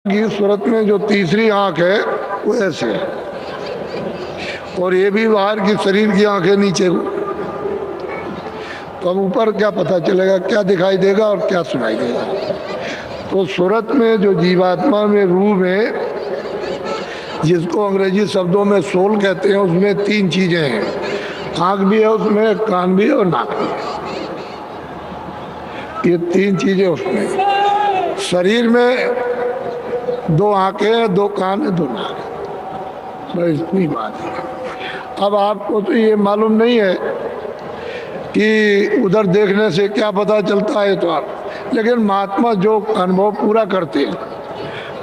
की सूरत में जो तीसरी आंख है वो ऐसे है, और ये भी बाहर की शरीर की आंखें नीचे को। तो अब ऊपर क्या पता चलेगा, क्या दिखाई देगा और क्या सुनाई देगा। तो सूरत में जो जीवात्मा में रूह में, जिसको अंग्रेजी शब्दों में सोल कहते हैं, उसमें तीन चीजें हैं। आंख भी है उसमें, कान भी है और नाक भी है। ये तीन चीजें उसमें। शरीर में दो आंखें हैं, दो कान है, दो नाक है, बस इतनी बात है। अब आपको तो ये मालूम नहीं है कि उधर देखने से क्या पता चलता है, तो आप, लेकिन महात्मा जो अनुभव पूरा करते हैं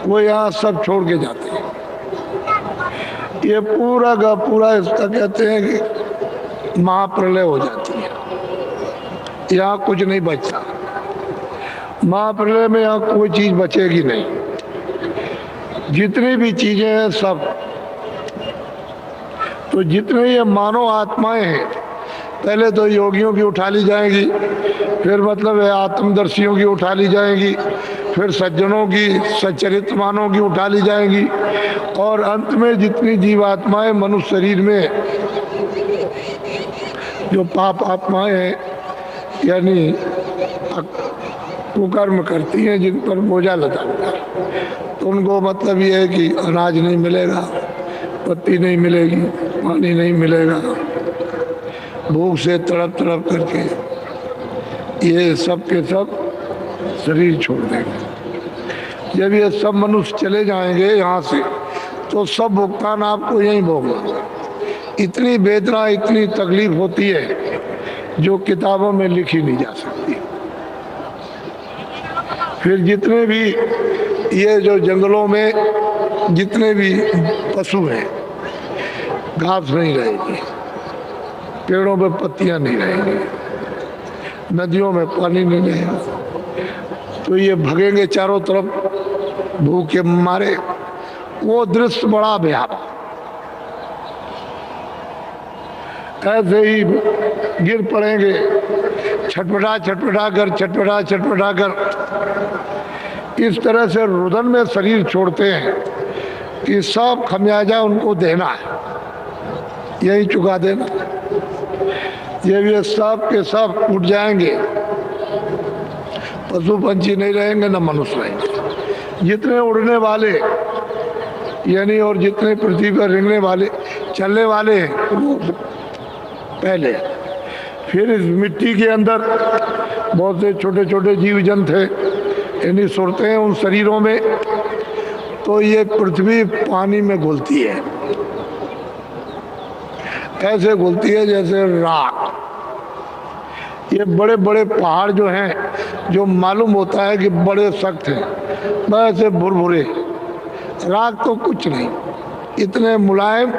वो यहाँ सब छोड़ के जाते हैं। ये पूरा का पूरा इसका कहते हैं कि महाप्रलय हो जाती है, यहाँ कुछ नहीं बचता। महाप्रलय में यहाँ कोई चीज बचेगी नहीं, जितनी भी चीजें हैं सब। तो जितने ये मानव आत्माएं हैं, पहले तो योगियों की उठा ली जाएंगी, फिर मतलब आत्मदर्शियों की उठा ली जाएंगी, फिर सज्जनों की, सच्चरित्रवानों की उठा ली जाएंगी, और अंत में जितनी जीवात्माएं मनुष्य शरीर में जो पाप आत्माएं हैं, यानी कुकर्म करती हैं, जिन पर बोझा लदाता है, तो उनको मतलब ये है कि अनाज नहीं मिलेगा, पत्ती नहीं मिलेगी, पानी नहीं मिलेगा, भूख से तड़प तड़प करके ये सब के सब शरीर छोड़ देंगे। जब ये सब मनुष्य चले जाएंगे यहाँ से, तो सब भुगतान आपको यहीं भोगना। इतनी वेदना, इतनी तकलीफ होती है जो किताबों में लिखी नहीं जा सकती। फिर जितने भी ये जो जंगलों में जितने भी पशु हैं, घास नहीं रहेगी, पेड़ों पे पत्तियां नहीं रहेंगी, नदियों में पानी नहीं रहेगा, तो ये भगेंगे चारों तरफ भूख के मारे। वो दृश्य बड़ा भयावह। ऐसे ही गिर पड़ेंगे, छटपटा छटपटा कर इस तरह से रुदन में शरीर छोड़ते हैं कि सब खमियाजा उनको देना है, यही चुका देना। ये सब के सब उठ जाएंगे, पशु पंछी नहीं रहेंगे, न मनुष्य रहेंगे। जितने उड़ने वाले यानी और जितने पृथ्वी पर रेंगने वाले, चलने वाले हैं, वो पहले। फिर इस मिट्टी के अंदर बहुत से छोटे छोटे जीव जंतु हैं, यानी सुरते हैं उन शरीरों में। तो ये पृथ्वी पानी में घुलती है, ऐसे घुलती है जैसे राख। ये बड़े बड़े पहाड़ जो हैं, जो मालूम होता है कि बड़े सख्त हैं, वैसे भुरभुरे। राख तो कुछ नहीं, इतने मुलायम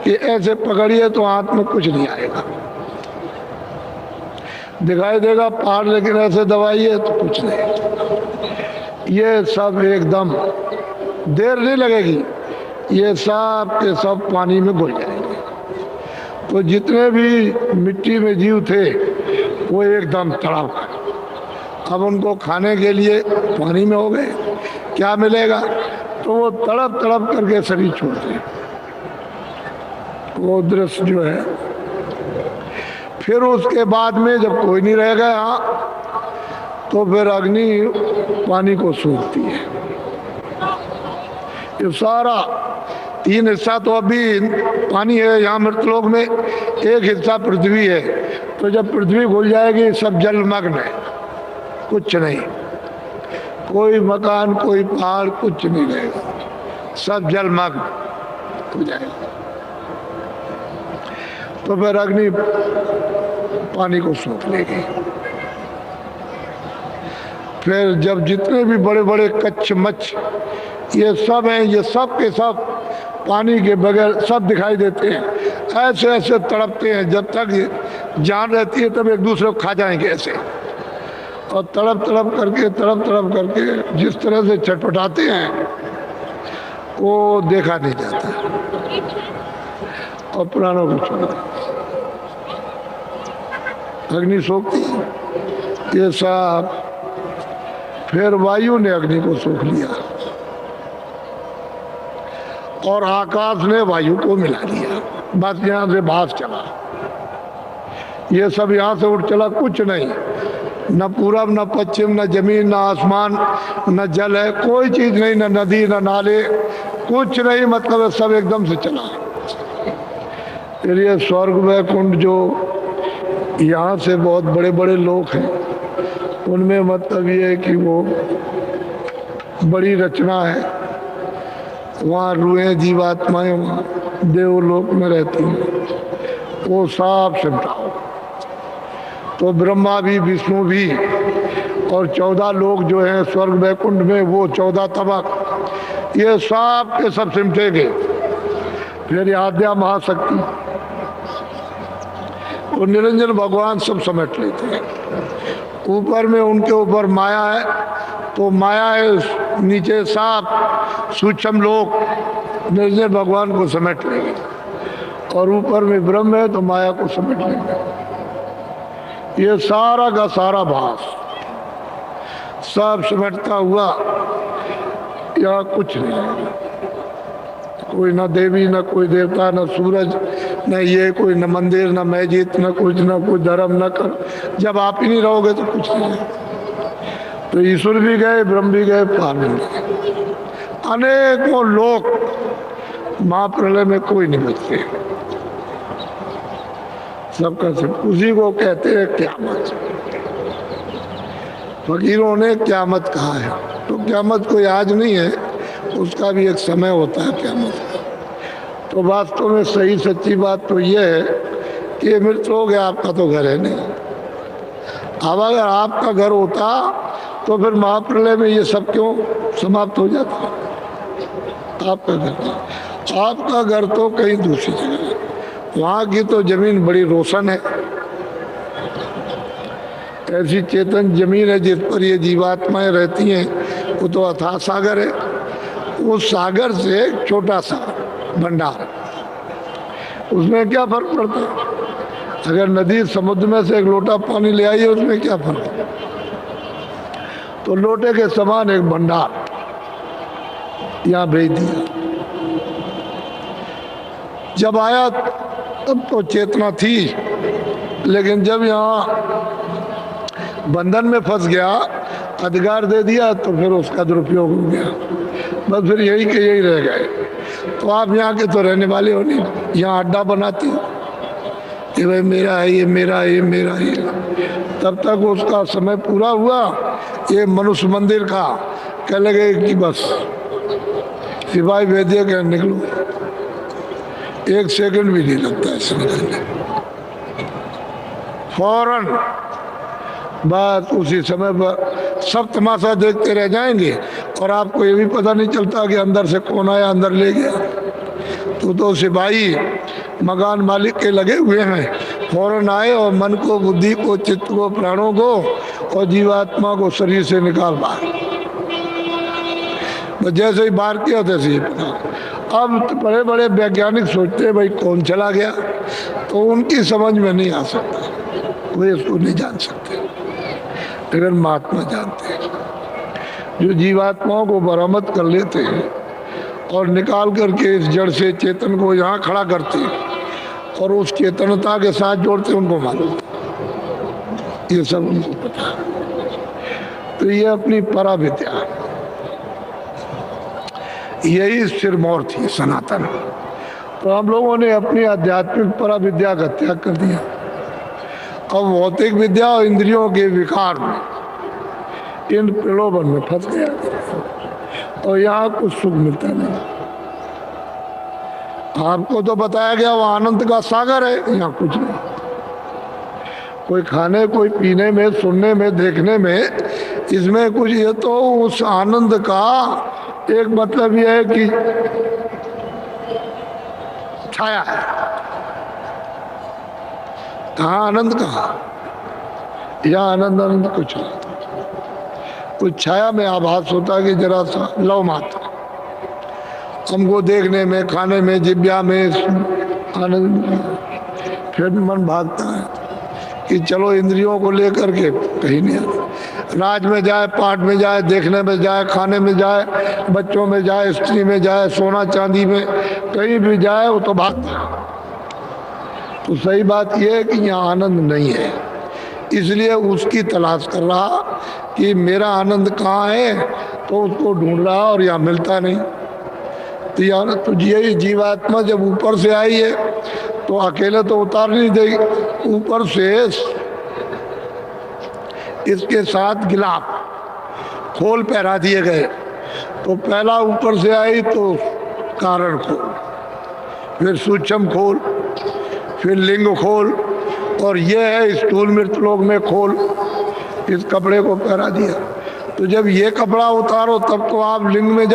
कि ऐसे पकड़िए तो हाथ में कुछ नहीं आएगा, दिखाई देगा पहाड़, लेकिन ऐसे दबाइए तो कुछ नहीं। ये सब एकदम देर नहीं लगेगी, ये सब के सब पानी में घुल जाएंगे। तो जितने भी मिट्टी में जीव थे वो एकदम तड़प। अब उनको खाने के लिए पानी में हो गए, क्या मिलेगा, तो वो तड़प तड़प करके शरीर छोड़ते हैं। वो दृश्य जो है, फिर उसके बाद में जब कोई नहीं रह गया, तो फिर अग्नि पानी को सूखती है। ये सारा तीन हिस्सा तो अभी पानी है यहाँ मृतलोक में, एक हिस्सा पृथ्वी है। तो जब पृथ्वी घुल जाएगी, सब जलमग्न है, कुछ नहीं, कोई मकान, कोई पहाड़, कुछ नहीं रहेगा, सब जलमग्न हो जाएगा। तो फिर अग्नि पानी को सूख लेगी। फिर जब जितने भी बड़े बड़े कच्छ मच्छ ये सब हैं, ये सब के सब पानी के बगैर सब दिखाई देते हैं, ऐसे ऐसे तड़पते हैं। जब तक जान रहती है तब एक दूसरे को खा जाएंगे ऐसे, और तड़प तड़प करके जिस तरह से छटपटाते हैं वो देखा नहीं जाता, और प्राणों को छोड़ देते। अग्नि सोखती ये सब। फिर वायु ने अग्नि को सोख लिया, और आकाश ने वायु को मिला दिया। बस यहाँ से भास चला, ये सब यहाँ से उठ चला, कुछ नहीं, न पूरब न पश्चिम, न जमीन न आसमान, न जल है, कोई चीज नहीं, न नदी न नाले, कुछ नहीं, मतलब सब एकदम से चला। फिर ये स्वर्ग वैकुंठ जो यहाँ से बहुत बड़े बड़े लोग हैं, उनमें मतलब ये है कि वो बड़ी रचना है, वहाँ रूहें जीवात्माएं वहाँ देवलोक में रहती हैं, वो साफ सिमटा हो। तो ब्रह्मा भी विष्णु भी और 14 लोग जो हैं स्वर्ग वैकुंठ में, वो 14 तबक, ये सब के सब सिमटेंगे। फिर आद्या महाशक्ति वो निरंजन भगवान सब समेट लेते हैं। ऊपर में उनके ऊपर माया है, तो माया है, नीचे साफ सूक्ष्म लोग निरंजन भगवान को समेट लेंगे, और ऊपर में ब्रह्म है तो माया को समेट लेंगे। ये सारा का सारा भास सब समेटता हुआ, यहाँ कुछ नहीं है, कोई ना देवी न कोई देवता, न सूरज, न ये कोई, न मंदिर, न मस्जिद, न कुछ, न कोई धर्म, न कर। जब आप ही नहीं रहोगे तो कुछ नहीं है। तो ईश्वर भी गए, ब्रह्म भी गए, पार भी गए, अनेकों लोग महाप्रलय में कोई नहीं बचते, सबका सब। उसी को कहते हैं क़यामत। फकीरों ने क़यामत कहा है, तो क़यामत कोई आज नहीं है, उसका भी एक समय होता है क़यामत का। तो वास्तव में सही सच्ची बात तो ये है कि ये मृत हो गया, आपका तो घर है नहीं। अब अगर आपका घर होता तो फिर महाप्रलय में ये सब क्यों समाप्त हो जाता? आपका घर, आपका घर तो कहीं दूसरी जगह है, वहाँ की तो जमीन बड़ी रोशन है, ऐसी चेतन जमीन है जिस पर ये जीवात्माएं रहती हैं, वो तो अथाह सागर है। उस सागर से एक छोटा सा भंडार, उसमें क्या फर्क पड़ता है? अगर नदी समुद्र में से एक लोटा पानी ले आई है, उसमें क्या फर्क है? तो लोटे के समान एक भंडार यहाँ भेज दिया। जब आया तब तो चेतना थी, लेकिन जब यहाँ बंधन में फंस गया, अधिकार दे दिया, तो फिर उसका दुरुपयोग हो गया। बस फिर यही के यही रह गए। तो आप यहाँ के तो रहने वाले हो नहीं, यहाँ अड्डा बनाते हो कि भाई मेरा है, ये मेरा है, ये मेरा है। तब तक उसका समय पूरा हुआ, ये मनुष्य मंदिर का कह लगे कि बस सिपाही भेज दिया कि निकलो, 1 सेकंड भी नहीं लगता ऐसे निकलने, फौरन बस उसी समय पर सब तमाशा देखते रह जाएंगे, और आपको ये भी पता नहीं चलता कि अंदर से कौन आया अंदर ले गया। तो सिपाही मकान मालिक के लगे हुए हैं, फौरन आए और मन को, बुद्धि को, चित्त को, प्राणों को और जीवात्मा को शरीर से निकाल बाहर। बस जैसे ही बाहर किया तैसे ही पता। अब तो बड़े बड़े वैज्ञानिक सोचते हैं भाई कौन चला गया, तो उनकी समझ में नहीं आ सकता, वे इसको नहीं जान सकते, लेकिन महात्मा जानते हैं, जो जीवात्माओं को बरामद कर लेते हैं और निकाल करके इस जड़ से चेतन को यहाँ खड़ा करते हैं और उस चेतनता के साथ जोड़ते, उनको मालूम, ये सब उनको पता है। तो ये अपनी पराविद्या, यही सिरमौर थी सनातन। तो हम लोगों ने अपनी आध्यात्मिक पराविद्या का त्याग कर दिया, अब भौतिक विद्या और इंद्रियों के विकार में, इन प्रलोभन में फंस गया, और यहाँ कुछ सुख मिलता नहीं। आपको तो बताया गया वो आनंद का सागर है, यहाँ कुछ नहीं। कोई खाने, कोई पीने में, सुनने में, देखने में, इसमें कुछ, ये तो उस आनंद का एक मतलब यह है कि छाया है। कहाँ आनंद, कहाँ? यहाँ आनंद आनंद कुछ नहीं, कुछ छाया में आभास होता है कि जरा सा लव मात्र, हमको देखने में, खाने में, जिब्या में आनंद। फिर मन भागता है कि चलो इंद्रियों को लेकर के कहीं नहीं आता। राज में जाए, पाठ में जाए, देखने में जाए, खाने में जाए, बच्चों में जाए, स्त्री में जाए, सोना चांदी में, कहीं भी जाए वो तो भागता। तो सही बात यह है कि यहाँ आनंद नहीं है, इसलिए उसकी तलाश कर रहा कि मेरा आनंद कहाँ है, तो उसको ढूंढ रहा और यहाँ मिलता नहीं। तो यहाँ तो यही जीवात्मा जब ऊपर से आई है तो अकेले तो उतार नहीं देगी, ऊपर से इसके साथ गिलाफ खोल पहरा दिए गए। तो पहला ऊपर से आई तो कारण खोल, फिर सूक्ष्म खोल, फिर लिंग खोल, और ये है स्थूल मृतलोक में खोल। इस कपड़े को पहरा दिया। तो जब ये कपड़ा उतारो तब तो आप लिंग में